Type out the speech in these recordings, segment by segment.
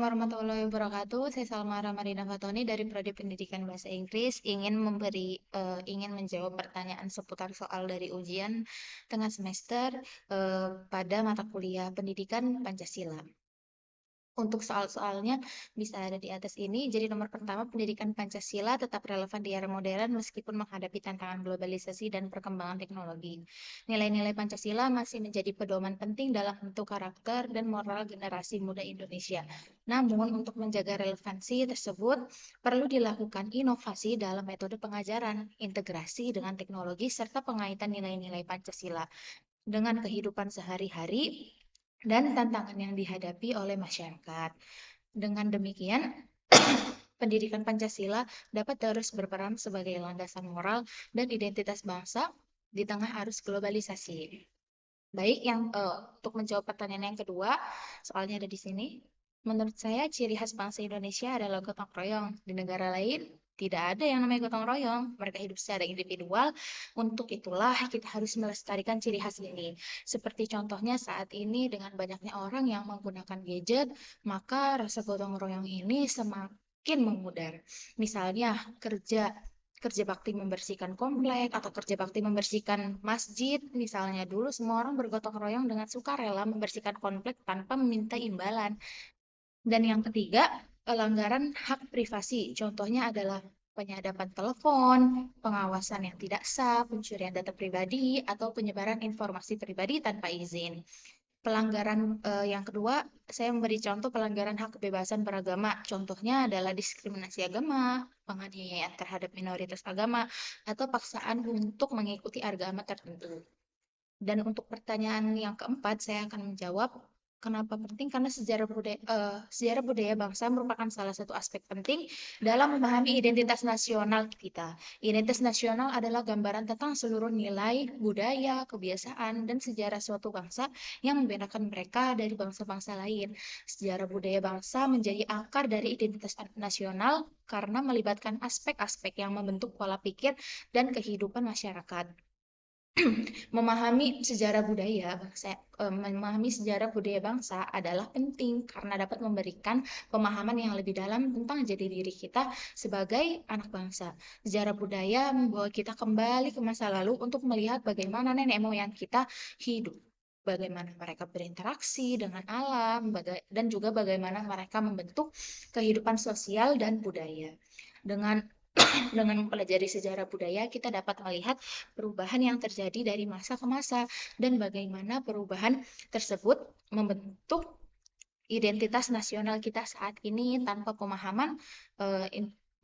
warahmatullahi wabarakatuh. Saya Salma Ramadina Fatoni dari Prodi Pendidikan Bahasa Inggris ingin menjawab pertanyaan seputar soal dari ujian tengah semester pada mata kuliah Pendidikan Pancasila. Untuk soal-soalnya bisa ada di atas ini. Jadi nomor pertama, pendidikan Pancasila tetap relevan di era modern meskipun menghadapi tantangan globalisasi dan perkembangan teknologi. Nilai-nilai Pancasila masih menjadi pedoman penting dalam bentuk karakter dan moral generasi muda Indonesia. Namun, untuk menjaga relevansi tersebut, perlu dilakukan inovasi dalam metode pengajaran, integrasi dengan teknologi, serta pengaitan nilai-nilai Pancasila dengan kehidupan sehari-hari dan tantangan yang dihadapi oleh masyarakat. Dengan demikian, pendidikan Pancasila dapat terus berperan sebagai landasan moral dan identitas bangsa di tengah arus globalisasi. Baik, untuk menjawab pertanyaan yang kedua, soalnya ada di sini. Menurut saya, ciri khas bangsa Indonesia adalah gotong royong. Di negara lain, tidak ada yang namanya gotong royong. Mereka hidup secara individual. Untuk itulah kita harus melestarikan ciri khas ini. Seperti contohnya saat ini dengan banyaknya orang yang menggunakan gadget, maka rasa gotong royong ini semakin memudar. Misalnya kerja bakti membersihkan komplek atau kerja bakti membersihkan masjid. Misalnya dulu semua orang bergotong royong dengan sukarela membersihkan komplek tanpa meminta imbalan. Dan yang ketiga, pelanggaran hak privasi. Contohnya adalah penyadapan telepon, pengawasan yang tidak sah, pencurian data pribadi, atau penyebaran informasi pribadi tanpa izin. Pelanggaran yang kedua, saya memberi contoh pelanggaran hak kebebasan beragama. Contohnya adalah diskriminasi agama, penganiayaan terhadap minoritas agama, atau paksaan untuk mengikuti agama tertentu. Dan untuk pertanyaan yang keempat, saya akan menjawab kenapa penting karena sejarah budaya bangsa merupakan salah satu aspek penting dalam memahami identitas nasional kita. Identitas nasional adalah gambaran tentang seluruh nilai, budaya, kebiasaan, dan sejarah suatu bangsa yang membedakan mereka dari bangsa-bangsa lain. Sejarah budaya bangsa menjadi akar dari identitas nasional karena melibatkan aspek-aspek yang membentuk pola pikir dan kehidupan masyarakat. Memahami sejarah budaya bangsa adalah penting karena dapat memberikan pemahaman yang lebih dalam tentang jati diri kita sebagai anak bangsa. Sejarah budaya membawa kita kembali ke masa lalu untuk melihat bagaimana nenek moyang kita hidup, bagaimana mereka berinteraksi dengan alam, dan juga bagaimana mereka membentuk kehidupan sosial dan budaya. Dengan mempelajari sejarah budaya, kita dapat melihat perubahan yang terjadi dari masa ke masa dan bagaimana perubahan tersebut membentuk identitas nasional kita saat ini tanpa pemahaman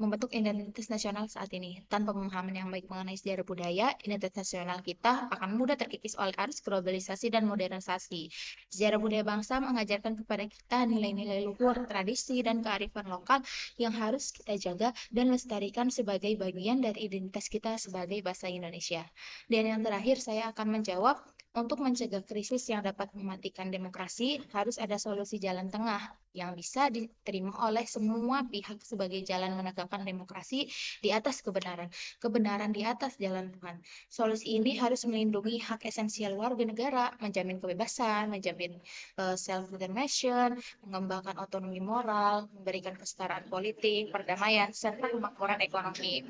membentuk identitas nasional saat ini tanpa pemahaman yang baik mengenai sejarah budaya, identitas nasional kita akan mudah terkikis oleh arus globalisasi dan modernisasi. Sejarah budaya bangsa mengajarkan kepada kita nilai-nilai luhur, tradisi, dan kearifan lokal yang harus kita jaga dan lestarikan sebagai bagian dari identitas kita sebagai bangsa Indonesia. Dan yang terakhir, saya akan menjawab untuk mencegah krisis yang dapat mematikan demokrasi, harus ada solusi jalan tengah yang bisa diterima oleh semua pihak sebagai jalan menegakkan demokrasi di atas kebenaran. Kebenaran di atas jalan Tuhan. Solusi ini harus melindungi hak esensial warga negara, menjamin kebebasan, menjamin self-determination, mengembangkan otonomi moral, memberikan kesetaraan politik, perdamaian, serta kemakmuran ekonomi.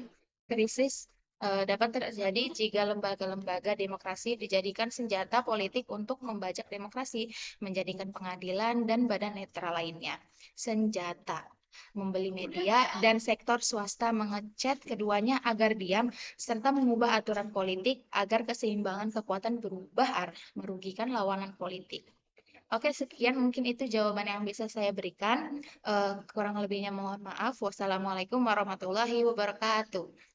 Krisis dapat terjadi jika lembaga-lembaga demokrasi dijadikan senjata politik untuk membajak demokrasi, menjadikan pengadilan dan badan netral lainnya senjata, membeli media dan sektor swasta mengecat keduanya agar diam, serta mengubah aturan politik agar keseimbangan kekuatan berubah arah, merugikan lawanan politik. Oke, sekian mungkin itu jawaban yang bisa saya berikan. Kurang lebihnya mohon maaf. Wassalamualaikum warahmatullahi wabarakatuh.